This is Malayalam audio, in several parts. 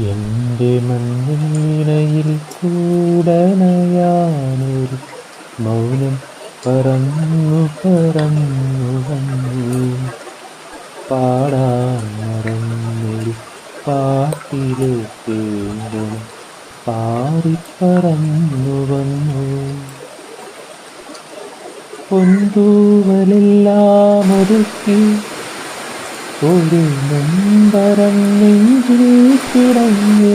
എൻ്റെ മണ്ണിനയിൽ കൂടണയാനൊരു മൗനം പറന്നു പറന്നു വന്നു. പാടാൻ മറന്നൊരു പാട്ടിലെ തേങ്ങണം പാറിപ്പറന്നു വന്നു. പൊന്തൂവലെല്ലാം ഒതുക്കി ഒരു നൊമ്പരം നെഞ്ചിൽ കിടന്നു.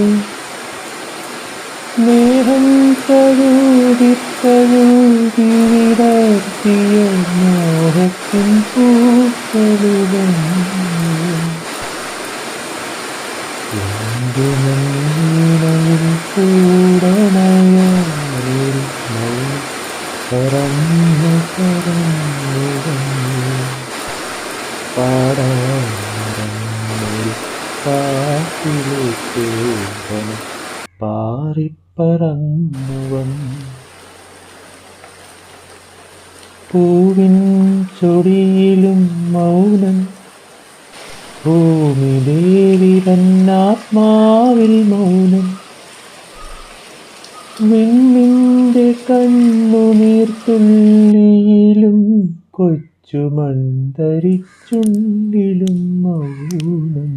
സ്നേഹം തഴുകി തഴുകി വിടർത്തിയ മോഹത്തിൻ പൂക്കളുവന്നു. എൻ്റെ മണ്ണിനയിൽ കൂടണയാനൊരു മൗനം പറന്നു പറന്നു വന്നു. പാടാൻ മറന്നൊരു പാട്ടിലെ തേങ്ങണം പാറിപ്പറന്നു വന്നു. പൂവിൻ ചൊടിയിലും മൗനം, ഭൂമിദേവി തന്നാത്മാവിൽ മൗനം. വിണ്ണിൻ്റെ കണ്ണുനീർത്തുള്ളിയിലും കൊച്ചുമൺതരിച്ചുണ്ടിലും മൗനം.